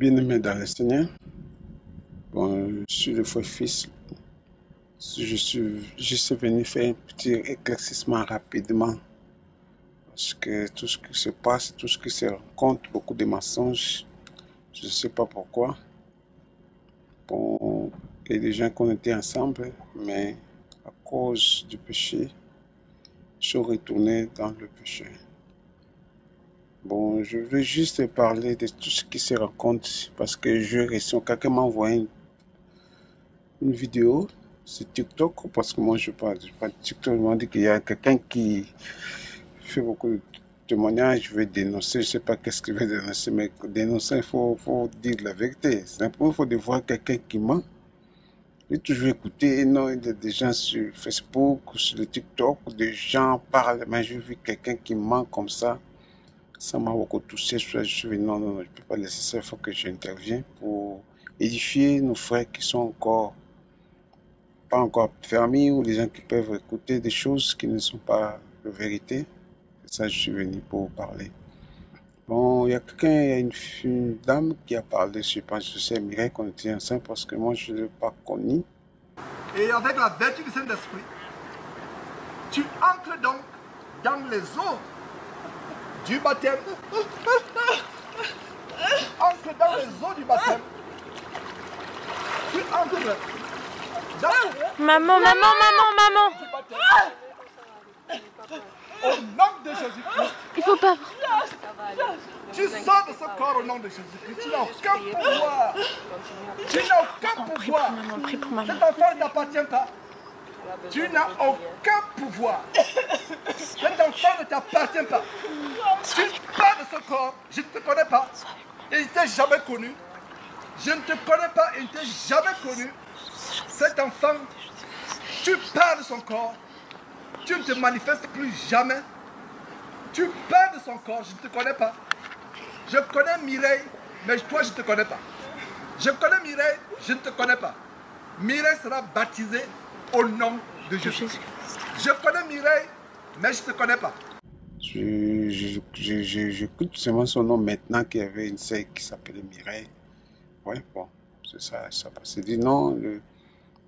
Bien-aimé dans le Seigneur, bon, je suis le frère fils. Je suis juste venu faire un petit éclaircissement rapidement. Parce que tout ce qui se passe, tout ce qui se rencontre, beaucoup de mensonges, je ne sais pas pourquoi. Bon, il y a des gens qui ont été ensemble, mais à cause du péché, ils sont retournés dans le péché. Bon, je veux juste parler de tout ce qui se raconte parce que quelqu'un m'a envoyé une vidéo sur TikTok parce que moi je parle pas de TikTok. Il m'a dit qu'il y a quelqu'un qui fait beaucoup de témoignages. Je vais dénoncer, je sais pas qu'est-ce qu'il veut dénoncer, mais dénoncer, il faut dire la vérité. C'est la première fois de voir quelqu'un qui ment. J'ai toujours écouté, non, il y a des gens sur Facebook, sur le TikTok, des gens parlent, mais j'ai vu quelqu'un qui ment comme ça. Ça m'a beaucoup touché. Je suis dit non, je ne peux pas laisser ça. Il faut que j'intervienne pour édifier nos frères qui sont pas encore fermés ou les gens qui peuvent écouter des choses qui ne sont pas de vérité. C'est ça, je suis venu pour parler. Bon, il y a une dame qui a parlé, je pense, je sais, Mireille, qu'on était ensemble parce que moi, je ne l'ai pas connue. Et avec la vertu du Saint-Esprit, tu entres donc dans les eaux du baptême. Tu entres dans les eaux du baptême. Tu entres dans... Maman. Au nom de Jésus-Christ. Il faut pas. Tu sors de ce corps au nom de Jésus-Christ. Tu n'as aucun pouvoir. Tu n'as aucun pouvoir. Prie pour maman. Cet enfant ne t'appartient pas. Tu n'as aucun pouvoir. Cet enfant ne t'appartient pas. Tu pars de ce corps. Je ne te connais pas. Et il ne t'a jamais connu. Je ne te connais pas et il ne t'a jamais connu. Cet enfant, tu pars de son corps. Tu ne te manifestes plus jamais. Tu pars de son corps. Je ne te connais pas. Je connais Mireille, mais toi, je ne te connais pas. Je connais Mireille, je ne te connais pas. Mireille sera baptisée au nom de Jésus. Je connais Mireille, mais je ne te connais pas. J'écoute seulement son nom maintenant qu'il y avait une sœur qui s'appelait Mireille. Ouais, bon, c'est ça, ça passe. Dit non,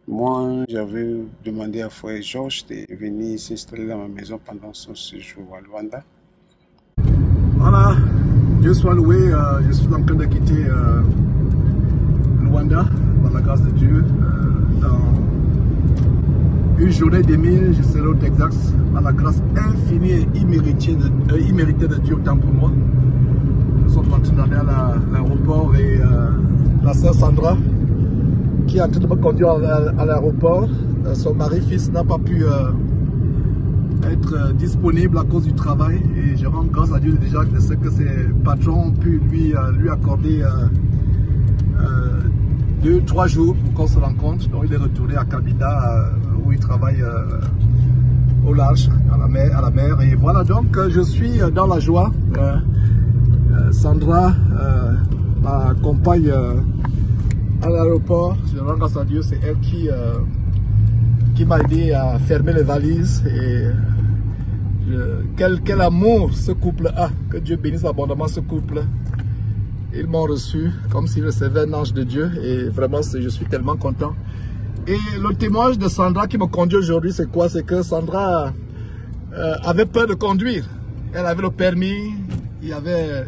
moi j'avais demandé à frère Georges de venir s'installer dans ma maison pendant son séjour à Luanda. Voilà, Dieu soit loué, je suis en train de quitter Luanda, par la grâce de Dieu. Dans une journée demie, je serai au Texas, par la grâce infinie et imméritée de Dieu, autant pour moi. Nous sommes en train d'aller à l'aéroport et la sœur Sandra, qui est en train de me conduire à l'aéroport, son mari-fils n'a pas pu être disponible à cause du travail et je rends grâce à Dieu déjà de ce que ses patrons ont pu lui accorder 2-3 jours pour qu'on se rencontre. Donc il est retourné à Cabida où il travaille au large, à la mer. Et voilà, donc je suis dans la joie. Sandra m'accompagne à l'aéroport. Je rends grâce à Dieu, c'est elle qui m'a aidé à fermer les valises. Et quel amour ce couple a. Que Dieu bénisse abondamment ce couple. Ils m'ont reçu comme s'ils recevaient un ange de Dieu. Et vraiment, je suis tellement content. Et le témoignage de Sandra qui me conduit aujourd'hui, c'est quoi? C'est que Sandra avait peur de conduire. Elle avait le permis. Il y avait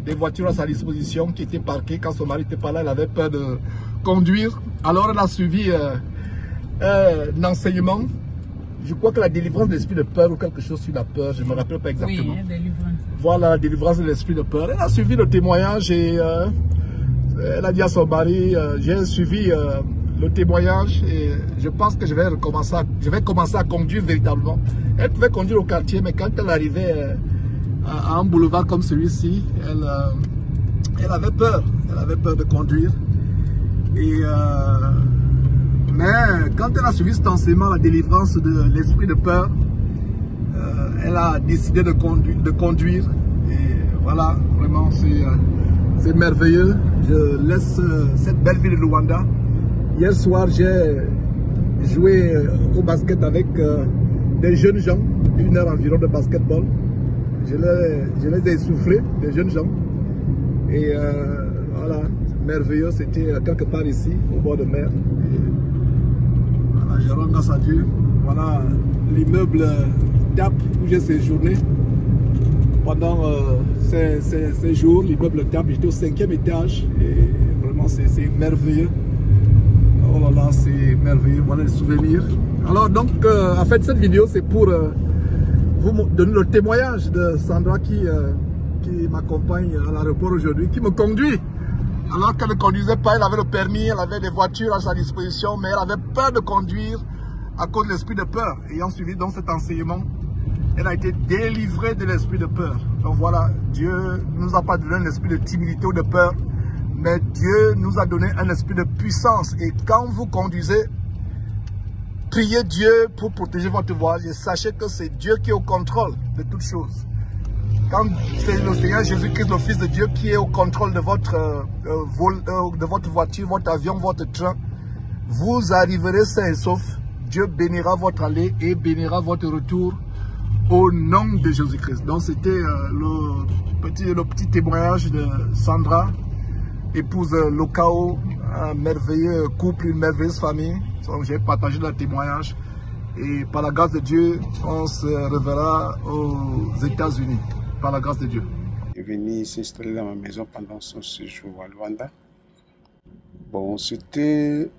des voitures à sa disposition qui étaient parquées. Quand son mari n'était pas là, elle avait peur de conduire. Alors elle a suivi un enseignement. Je crois que la délivrance de l'esprit de peur ou quelque chose sur la peur, je ne me rappelle pas exactement. Oui, délivrance. Voilà, la délivrance de l'esprit de peur. Elle a suivi le témoignage et elle a dit à son mari, j'ai suivi le témoignage et je pense que je vais commencer à conduire véritablement. Elle pouvait conduire au quartier, mais quand elle arrivait à un boulevard comme celui-ci, elle avait peur. Elle avait peur de conduire. Et mais quand elle a suivi cet enseignement, la délivrance de l'esprit de peur, elle a décidé de conduire. Et voilà, vraiment, c'est merveilleux. Je laisse cette belle ville de Luanda. Hier soir, j'ai joué au basket avec des jeunes gens, 1 heure environ de basketball. Je les ai essoufflés, des jeunes gens. Et voilà, merveilleux. C'était quelque part ici, au bord de mer. Voilà, je rends grâce à Dieu. Voilà l'immeuble TAP où j'ai séjourné pendant ces jours. L'immeuble TAP, j'étais au 5e étage et vraiment c'est merveilleux. Oh là là, c'est merveilleux. Voilà les souvenirs. Alors donc, en fait, cette vidéo c'est pour vous donner le témoignage de Sandra qui m'accompagne à l'aéroport aujourd'hui, qui me conduit. Alors qu'elle ne conduisait pas, elle avait le permis, elle avait des voitures à sa disposition, mais elle avait peur de conduire à cause de l'esprit de peur. Ayant suivi donc cet enseignement, elle a été délivrée de l'esprit de peur. Donc voilà, Dieu ne nous a pas donné un esprit de timidité ou de peur, mais Dieu nous a donné un esprit de puissance. Et quand vous conduisez, priez Dieu pour protéger votre voile et sachez que c'est Dieu qui est au contrôle de toutes choses. Quand c'est le Seigneur Jésus-Christ, le Fils de Dieu, qui est au contrôle de votre voiture, votre avion, votre train, vous arriverez sains et saufs. Dieu bénira votre aller et bénira votre retour au nom de Jésus-Christ. Donc c'était le petit témoignage de Sandra, épouse Lokao, un merveilleux couple, une merveilleuse famille. Donc j'ai partagé le témoignage et par la grâce de Dieu, on se reverra aux États-Unis. Par la grâce de Dieu. Il est venu s'installer dans ma maison pendant son séjour à Luanda. Bon, c'était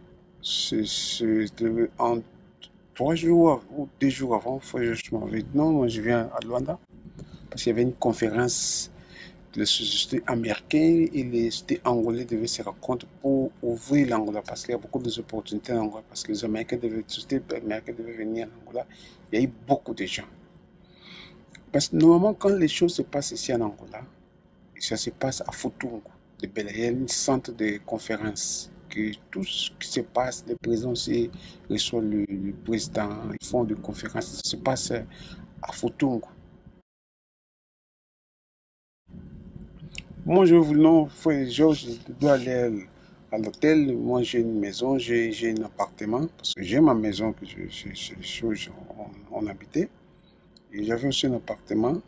en 3 jours ou 2 jours avant, je m'avais dit non, moi je viens à Luanda parce qu'il y avait une conférence de sociétés américaines et les sociétés angolais devaient se rencontrer pour ouvrir l'Angola parce qu'il y a beaucoup d'opportunités en Angola parce que les sociétés américaines devaient venir en Angola. Il y a eu beaucoup de gens. Parce que normalement, quand les choses se passent ici en Angola, ça se passe à Futungu, de Bela. Il y a un centre de conférence. Que tout ce qui se passe, les présidents aussi reçoivent le président, ils font des conférences, ça se passe à Futungu. Moi, je voulais, non, Georges, je dois aller à l'hôtel. Moi, j'ai une maison, j'ai un appartement, parce que j'ai ma maison que on habitait. Et j'avais aussi un appartement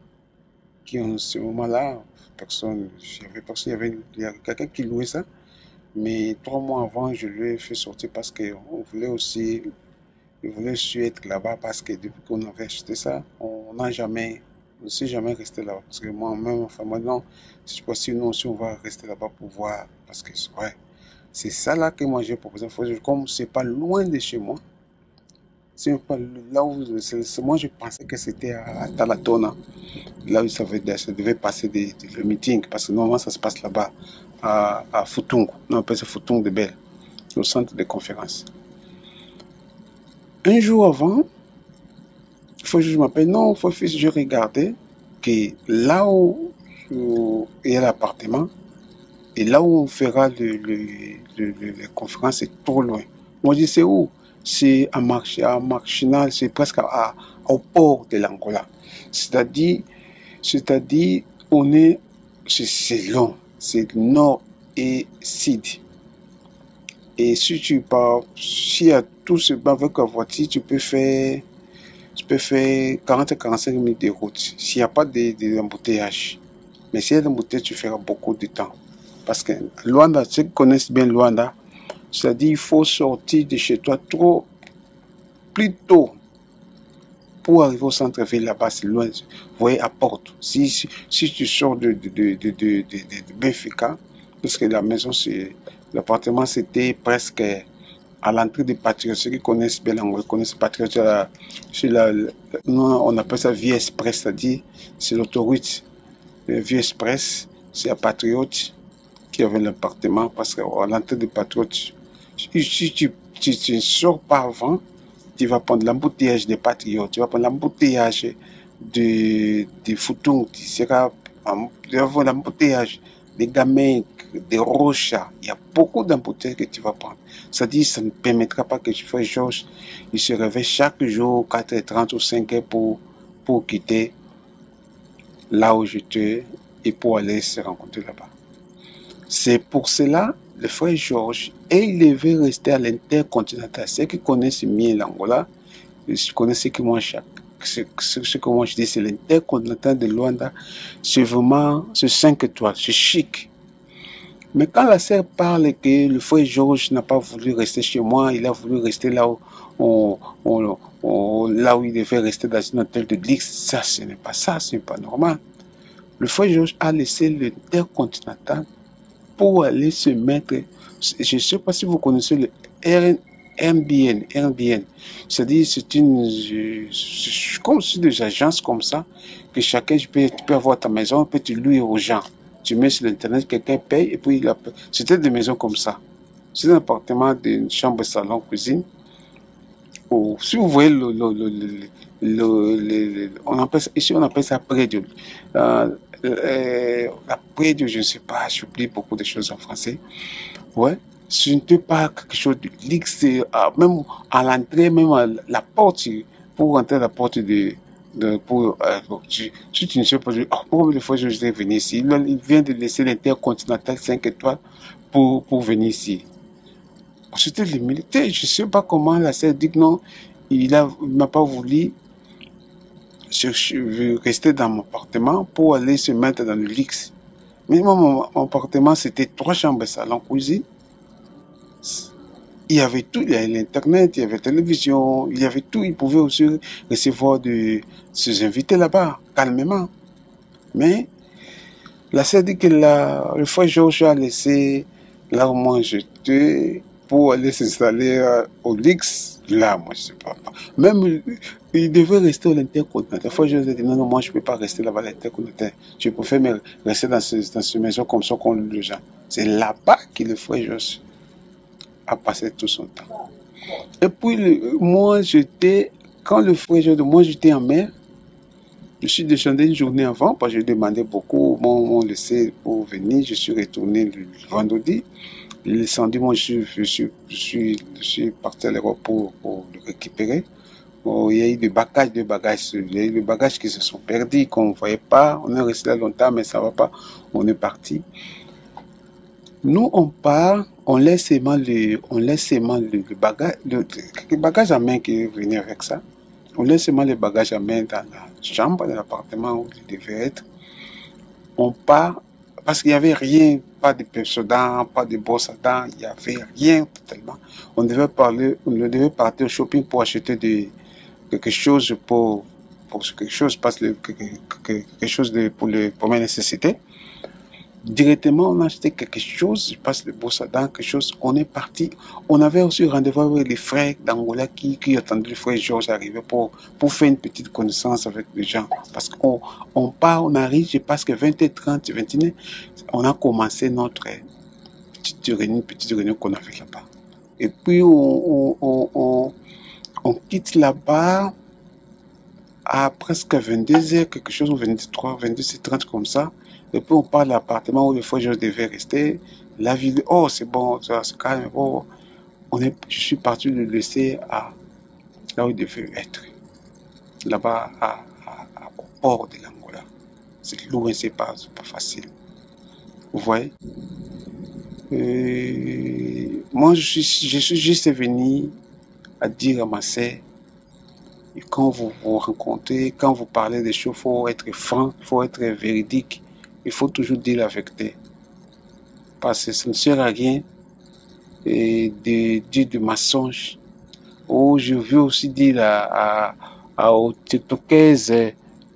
qui, en ce moment-là, il y avait quelqu'un qui louait ça. Mais 3 mois avant, je lui ai fait sortir parce qu'on voulait aussi, il voulait aussi être là-bas parce que depuis qu'on avait acheté ça, on ne s'est jamais resté là-bas. Parce que moi-même, enfin, maintenant, si je pense que nous aussi, on va rester là-bas pour voir. Parce que ouais, c'est ça là que moi j'ai proposé. Comme c'est pas loin de chez moi, c'est pas là où moi je pensais que c'était à Talatona, là où ça devait passer le meeting, parce que normalement ça se passe là-bas à Futungu, non, on appelle ça Futungu de Bela, le centre de conférence. Un jour avant, je m'appelle, non, je regardais que là où il y a l'appartement et là où on fera la conférence, c'est trop loin. Moi je dis c'est où? C'est à Marchinal, c'est presque au port de l'Angola. C'est-à-dire, c'est long, c'est nord et sud. Et si tu pars, s'il y a tout ce bas avec la voiture, tu peux faire 40-45 minutes de route. S'il n'y a pas d'embouteillage. Mais s'il y a d'embouteillage, tu feras beaucoup de temps. Parce que Luanda, ceux qui connaissent bien Luanda, c'est-à-dire il faut sortir de chez toi plus tôt pour arriver au centre-ville là-bas, c'est loin. Vous voyez, à Porto. Si tu sors de Benfica, parce que la maison, l'appartement, c'était presque à l'entrée des Patriotes. Ceux qui connaissent bien l'anglais connaissent les Patriotes. On appelle ça Via Express, c'est-à-dire c'est l'autoroute. Via Express, c'est à Patriote qui avait l'appartement, parce qu'à l'entrée des Patriotes, si tu ne sors pas avant, tu vas prendre l'embouteillage des Patriotes, tu vas prendre l'embouteillage de Futungu, tu seras l'embouteillage des gamins, des Rocha. Il y a beaucoup d'embouteillages que tu vas prendre. C'est-à-dire ça ne permettra pas que tu fasses Georges. Il se réveille chaque jour 4h30 ou 5h pour quitter là où j'étais et pour aller se rencontrer là-bas. C'est pour cela, le frère Georges, et il devait rester à l'intercontinental. Ceux qui connaissent mieux l'Angola, je connais ce que moi je dis, c'est l'intercontinental de Luanda. C'est vraiment, c'est 5 étoiles, c'est chic. Mais quand la sœur parle que le frère Georges n'a pas voulu rester chez moi, il a voulu rester là là où il devait rester dans un hôtel de luxe, ça, ce n'est pas ça, ce n'est pas normal. Le frère Georges a laissé l'Intercontinental pour aller se mettre, je ne sais pas si vous connaissez le Airbnb. C'est-à-dire, c'est comme si des agences comme ça, que chacun, tu peux avoir ta maison, puis tu loues aux gens. Tu mets sur l'internet, quelqu'un paye, et puis c'était des maisons comme ça. C'est un appartement d'une chambre, salon, cuisine. Si vous voyez on appelle ça, ici on appelle ça prédio. La prédio, je ne sais pas, j'oublie beaucoup de choses en français. Ouais. Ce n'était pas quelque chose de luxe, même à l'entrée, même à la porte, pour rentrer à la porte si tu ne sais pas, pourquoi le fois je vais venir ici, il vient de laisser l'Intercontinental 5 étoiles pour venir ici. C'était les militaires, je ne sais pas comment la sœur dit que non, il n'a pas voulu rester dans mon appartement pour aller se mettre dans le luxe. Mais moi, mon appartement, c'était 3 chambres, salon, cuisine. Il y avait tout, il y avait l'internet, il y avait la télévision, il y avait tout. Il pouvait aussi recevoir ses invités là-bas, calmement. Mais la sœur dit que le frère Georges a laissé là où moi j'étais pour aller s'installer au luxe. Là, moi je ne sais pas. Même il devait rester à l'Intercontinental. La fois je lui ai dit non, moi je ne peux pas rester là-bas à l'Intercontinental. Je préfère rester dans cette maison comme ça qu'on loue les gens. C'est là-bas que le frère Georges a passé tout son temps. Et puis, moi, quand le frère Georges, moi, j'étais en mer, je suis descendu une journée avant, parce que je demandais beaucoup, m'ont laissé pour venir, je suis retourné le vendredi. Le samedi, moi, je suis parti à l'aéroport pour le récupérer. Bon, il y a eu des bagages, il y a eu des bagages qui se sont perdus, qu'on ne voyait pas, on est resté là longtemps, mais ça ne va pas, on est parti. Nous, on part, on laisse seulement le bagage, le bagage à main qui est venu avec ça. On laisse seulement le bagage à main dans la chambre, dans l'appartement où il devait être. On part, parce qu'il n'y avait rien, pas de pinceau dents, pas de brosse à dents, il n'y avait rien totalement. On devait partir au shopping pour acheter quelque chose pour quelque chose, quelque chose pour les premières nécessités. Directement, on a acheté quelque chose, je passe le brosse à dents, quelque chose, on est parti. On avait aussi rendez-vous avec les frères d'Angola qui attendaient le frère Georges arriver pour faire une petite connaissance avec les gens. Parce qu'on part, on arrive, je pense que 20h30, 21h, on a commencé notre petite réunion qu'on avait là-bas. Et puis, on quitte là-bas à presque 22h, quelque chose, ou 23, 22h30 comme ça. Et puis on part de l'appartement où le frère Georges devait rester. La ville, oh c'est bon, c'est calme. Oh, je suis parti le laisser là où il devait être. Là-bas, au port de l'Angola. C'est loin, c'est pas facile. Vous voyez? Moi, je suis juste venu à dire à ma sœur, quand vous vous rencontrez, quand vous parlez des choses, il faut être franc, il faut être véridique. Il faut toujours dire la vérité. Parce que ça ne sert à rien de dire du mensonge. Ou je veux aussi dire aux tiktokaises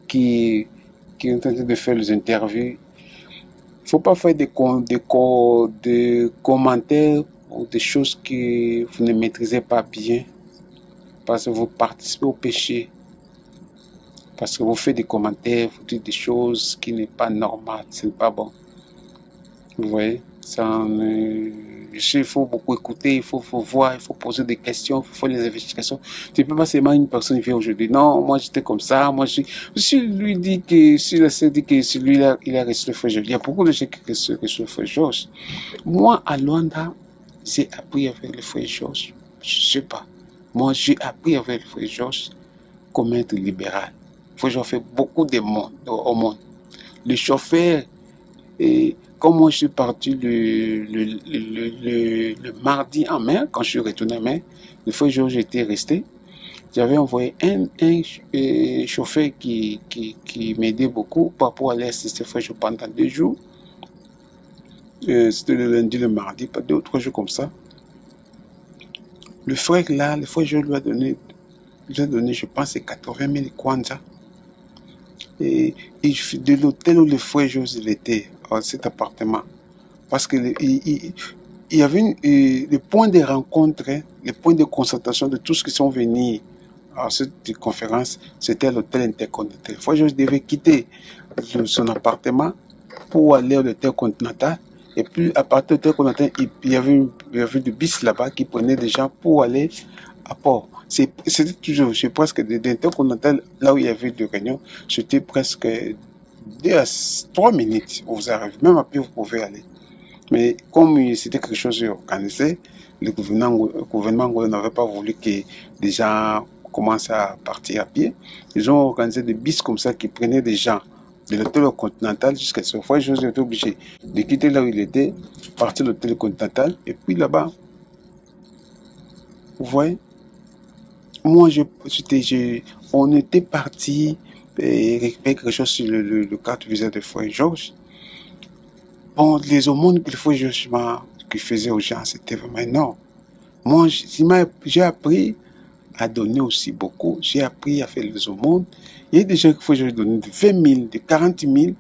qui sont en train de faire les interviews, il ne faut pas faire des commentaires ou des choses que vous ne maîtrisez pas bien. Parce que vous participez au péché. Parce que vous faites des commentaires, vous dites des choses qui n'est pas normales, ce n'est pas bon. Vous voyez, il faut beaucoup écouter, il faut voir, il faut poser des questions, il faut faire les investigations. Tu ne peux pas seulement une personne vient aujourd'hui. Non, moi j'étais comme ça, moi je suis. Si lui dit que, si la sœur dit que celui-là, il a reçu le frère Georges, il y a beaucoup de gens qui ont reçu le frère Georges. Moi, à Luanda, j'ai appris avec le frère Georges. Je ne sais pas. Moi, j'ai appris avec le frère Georges comment être libéral. Il faut que j'en fasse beaucoup de monde au monde. Le chauffeur, comme moi je suis parti le mardi en mer, quand je suis retourné en mer, le frère Georges était resté. J'avais envoyé un chauffeur qui m'aidait beaucoup pour aller assister frère Georges pendant 2 jours. C'était le lundi, le mardi, pas 2 ou 3 jours comme ça. Le frère là, le frère Georges lui a donné, je pense, 80 000 kwanza. Et de l'hôtel où le frère Georges il était, à cet appartement. Parce que il y avait les points de rencontre, les points de concertation de tous qui sont venus à cette conférence, c'était l'hôtel Intercontinental. Le frère Georges devait quitter son appartement pour aller à l'hôtel Continental. Et puis, à partir de l'hôtel Continental, il y avait des bus là-bas qui prenaient des gens pour aller à Port. C'était toujours, je pense que de l'hôtel Continental, là où il y avait des réunions, c'était presque 2 à 3 minutes. Vous arrivez, même à pied, vous pouvez aller. Mais comme c'était quelque chose organisé, le gouvernement n'avait pas voulu que les gens commencent à partir à pied. Ils ont organisé des bus comme ça qui prenaient des gens de l'hôtel Continental jusqu'à ce fois. J'étais été obligé de quitter là où il était, partir de l'hôtel Continental, et puis là-bas, vous voyez, moi, on était parti récupérer quelque chose sur le carte visa de Frère Georges. Bon, les aumônes que le Frère Georges faisait aux gens, c'était vraiment énorme. Moi, j'ai appris à donner aussi beaucoup. J'ai appris à faire les aumônes. Il y a des gens qu'il faut que je donne de 20 000, de 40 000,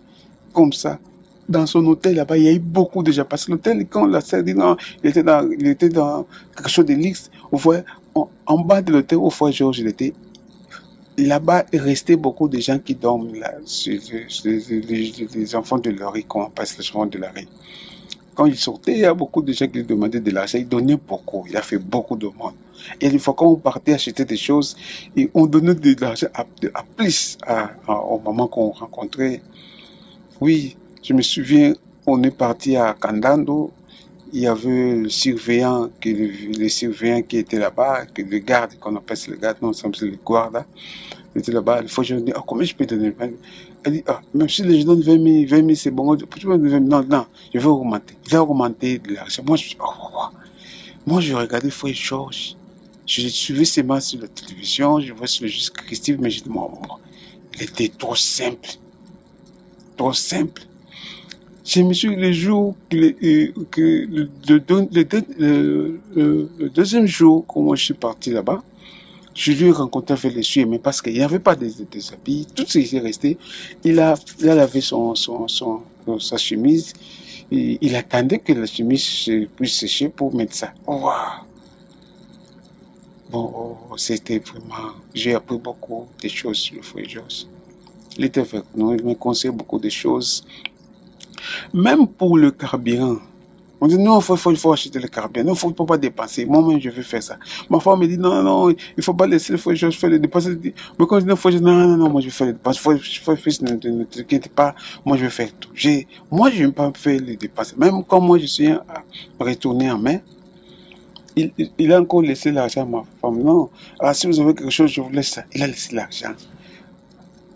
comme ça. Dans son hôtel là-bas, il y a eu beaucoup de gens. Parce que l'hôtel, quand la sœur dit non, il était dans quelque chose de luxe. Vous voyez, en bas de l'hôtel où Frère Georges il était, là-bas, il restait beaucoup de gens qui dorment là, les enfants de Laurie, qu'on passe les enfants de Laurie. Quand il sortait, il y a beaucoup de gens qui lui demandaient de l'argent. Il donnait beaucoup. Il a fait beaucoup de monde. Et une fois qu'on partait acheter des choses, et on donnait de l'argent à plus au moment qu'on rencontrait. Oui, je me souviens, on est parti à Kandando. Il y avait le surveillant qui était là-bas, le garde, qu'on appelle le garde, non, c'est le garde. Il était là-bas. Il faut que je me dise, combien je peux donner? Elle dit, même si je donne 20 000, c'est bon. Non, je vais augmenter. Il a augmenté de l'argent. Moi, je regardais Frère Georges. Je suivais ses mains sur la télévision, je vois sur le juste Christ, mais j'ai dit, il était trop simple. Trop simple. Je me suis le jour le deuxième jour, quand je suis parti là-bas, je lui ai rencontré avec les suies, mais parce qu'il n'y avait pas des habits, tout ce qui est resté. Il a lavé sa chemise, et il attendait que la chemise puisse sécher pour mettre ça. Wow. Bon, c'était vraiment, j'ai appris beaucoup de choses sur le Frère Georges. Il était avec nous, il me conseillait beaucoup de choses. Même pour le carburant. On dit non, il faut acheter le carburant. Non, il ne faut pas dépenser. Moi-même, je vais faire ça. Ma femme me dit non, il ne faut pas laisser le Frère Georges faire les dépenses. Mais quand je dis non, moi je vais faire les dépenses. Ne t'inquiète pas, moi je vais faire tout. Moi, je n'aime pas faire les dépenses. Même quand moi je suis retourné en main, il a encore laissé l'argent à ma femme. Non, alors si vous avez quelque chose, je vous laisse ça. Il a laissé l'argent.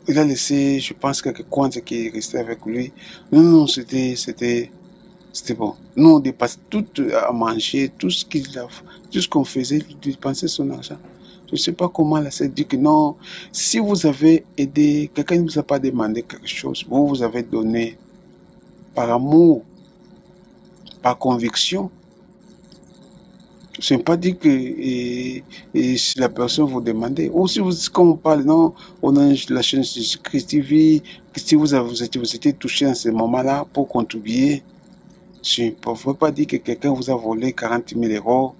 Il a laissé, je pense, quelques coins qui restaient avec lui. Non, c'était bon. Nous, on dépassait tout à manger, tout ce qu'on faisait, il dépensait son argent. Je ne sais pas comment la sœur dit que non, si vous avez aidé, quelqu'un ne vous a pas demandé quelque chose, vous avez donné par amour, par conviction. Ce n'est pas dit que si la personne vous demandait, ou si quand on parle, non, on a la chaîne de Christ TV, si vous étiez touché en ce moment-là pour contribuer, je ne peux pas dire que quelqu'un vous a volé 40 000 euros.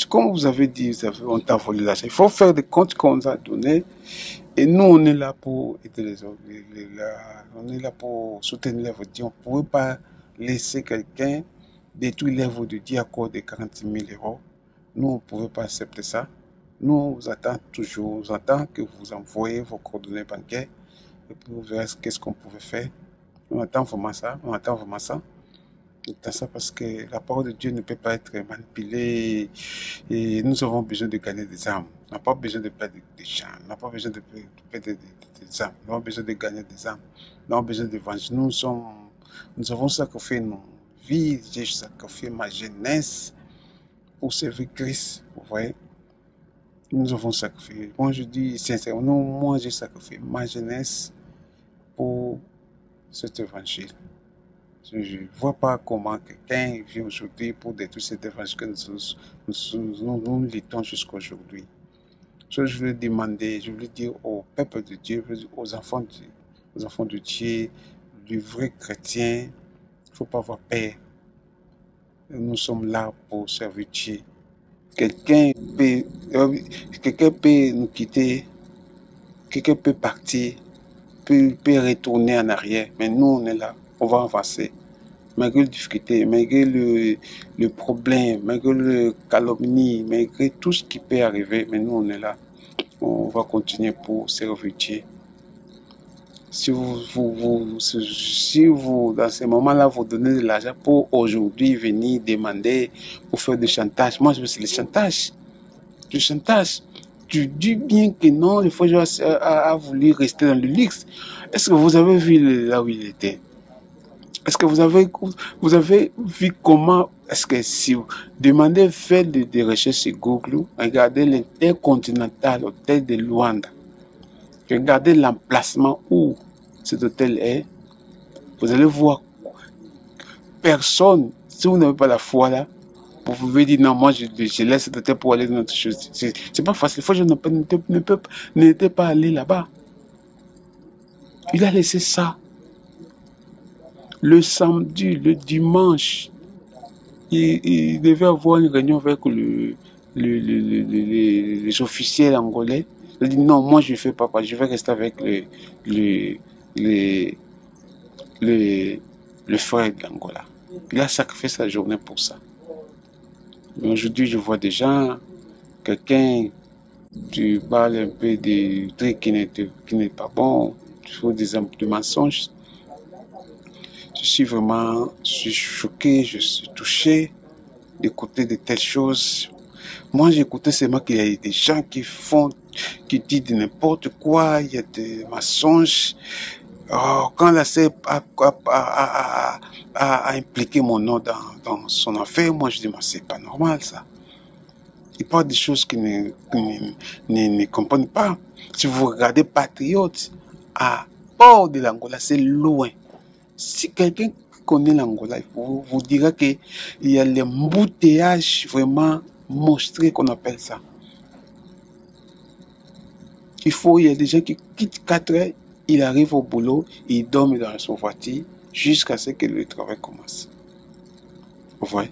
Comme vous avez dit, on t'a volé l'argent. Il faut faire des comptes qu'on nous a donnés. Et nous, on est là pour aider les autres. On est là pour soutenir l'œuvre de Dieu. On ne pouvait pas laisser quelqu'un détruire l'œuvre de Dieu à cause de 40 000 euros. Nous, on ne pouvait pas accepter ça. Nous, on vous attend toujours. On vous attend que vous envoyez vos coordonnées bancaires. Et puis, vous verrez qu'est-ce qu'on pouvait faire. On attend vraiment ça. C'est ça parce que la parole de Dieu ne peut pas être manipulée et nous avons besoin de gagner des âmes. On n'a pas besoin de perdre des gens, on n'a pas besoin de perdre des âmes, nous avons besoin de gagner des âmes, nous avons besoin d'évangile. Nous avons sacrifié nos vies, j'ai sacrifié ma jeunesse pour servir Christ, vous voyez. Nous avons sacrifié. Moi je dis sincèrement, moi j'ai sacrifié ma jeunesse pour cet évangile. Je ne vois pas comment quelqu'un vient aujourd'hui pour détruire cette évangile que nous luttons jusqu'à aujourd'hui. Je voulais demander, je voulais dire au peuple de Dieu, aux enfants de Dieu, du vrai chrétien, il ne faut pas avoir peur. Nous sommes là pour servir Dieu. Quelqu'un peut nous quitter, quelqu'un peut partir, peut retourner en arrière, mais nous on est là, on va avancer. Malgré les difficultés, malgré le problème, malgré le calomnie, malgré tout ce qui peut arriver, mais nous on est là. On va continuer pour servir Dieu. Si vous, dans ces moments-là, vous donnez de l'argent pour aujourd'hui venir demander pour faire du chantage, moi je veux c'est le chantage. Du chantage. Tu dis bien que non, le Foyjo a voulu rester dans le luxe. Est-ce que vous avez vu là où il était? Est-ce que vous avez vu comment, est-ce que si vous demandez faire des recherches sur Google, regardez l'Intercontinental Hôtel de Luanda, regardez l'emplacement où cet hôtel est, vous allez voir personne, si vous n'avez pas la foi là, vous pouvez dire non, moi je laisse cet hôtel pour aller dans autre chose. C'est pas facile, il faut que je n'était pas allé là-bas. Il a laissé ça. Le samedi, le dimanche, il devait avoir une réunion avec les officiels angolais. Il a dit non, moi je ne fais pas, je vais rester avec le frère d'Angola. Il a sacrifié sa journée pour ça. Mais aujourd'hui, je vois des gens, quelqu'un, tu parles un peu des trucs qui n'est pas bon, tu fais des mensonges. Je suis choqué, je suis touché d'écouter de telles choses. Moi, j'écoutais seulement qu'il y a des gens qui disent de n'importe quoi, il y a des mensonges. Oh, quand la CEP a impliqué mon nom dans son affaire, moi je dis, mais c'est pas normal ça. Il parle des choses qu'ils ne comprennent pas. Si vous regardez Patriote, à bord de l'Angola, c'est loin. Si quelqu'un connaît l'Angola, vous dira qu'il y a l'embouteillage vraiment monstrueux qu'on appelle ça. Il y a des gens qui quittent 4 heures, ils arrivent au boulot, ils dorment dans son voiture jusqu'à ce que le travail commence. Vous voyez?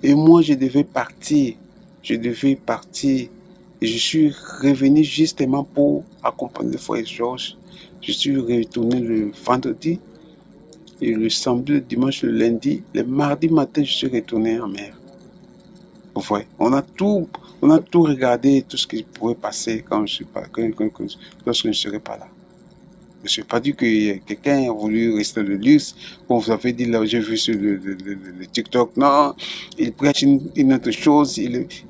Et moi, je devais partir. Et je suis revenu justement pour accompagner le frère Georges. Je suis retourné le vendredi, et le samedi, le dimanche, le lundi. Le mardi matin, je suis retourné en mer. Vous voyez, on a tout regardé, tout ce qui pouvait passer lorsque je ne serais pas là. Je ne suis pas dit que quelqu'un a voulu rester dans le luxe. Comme vous avez dit là, j'ai vu sur le TikTok, non, il prêche une autre chose,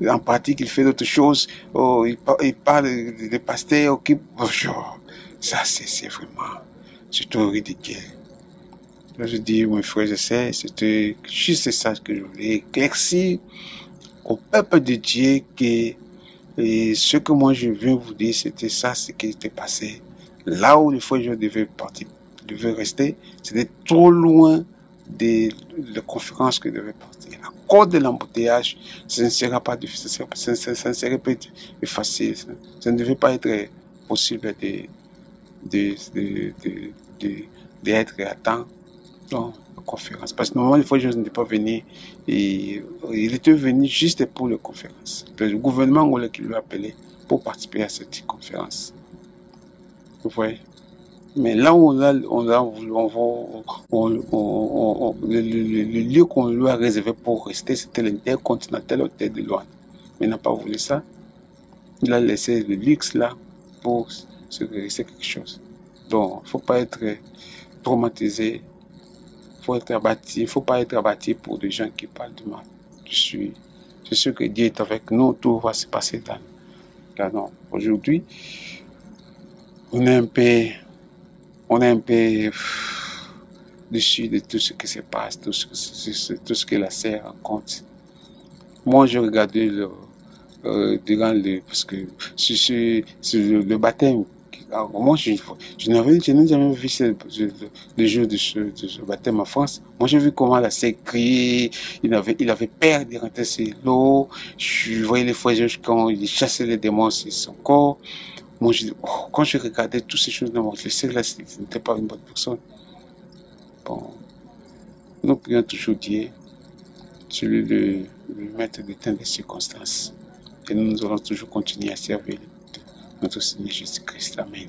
en pratique, il fait d'autres choses. Oh, il parle de pasteurs qui... Ça, c'est vraiment... C'est trop ridicule. Là, je dis, mon frère, je sais, c'était juste ça que je voulais éclaircir au peuple de Dieu que ce que moi je viens vous dire, c'était ça, ce qui était passé. Là où le frère je devais partir, devait rester, c'était trop loin de la conférence que devait partir. À cause de l'embouteillage, ça ne sera pas difficile, ça ne serait pas facile, ça ne devait pas être possible d'être à temps dans la conférence. Parce que normalement, le frère Joseph n'était pas venu, et il était venu juste pour la conférence. Le gouvernement angolais qui lui a appelé pour participer à cette conférence. Vous voyez? Mais là où le lieu qu'on lui a réservé pour rester, c'était l'Intercontinental Hôtel de Luanda. Mais il n'a pas voulu ça. Il a laissé le luxe là pour se rester quelque chose. Donc, il ne faut pas être traumatisé. Il ne faut pas être abattu pour des gens qui parlent de mal. Je suis sûr que Dieu est avec nous, tout va se passer dans non. Aujourd'hui, on est un peu dessus de tout ce qui se passe, tout ce que la sœur raconte. Moi, je regardais parce que c'est le baptême Alors, moi, je n'ai jamais vu le jour de ce baptême en France. Moi, j'ai vu comment la s'est crié. Il avait peur de rentrer sur l'eau. Je voyais les frères Georges quand il chassait les démons sur son corps. Moi, quand je regardais toutes ces choses, je sais que là, ce n'était pas une bonne personne. Bon, nous prions toujours Dieu, celui de mettre des temps des circonstances. Et nous allons toujours continuer à servir notre Seigneur Jésus-Christ. Amen.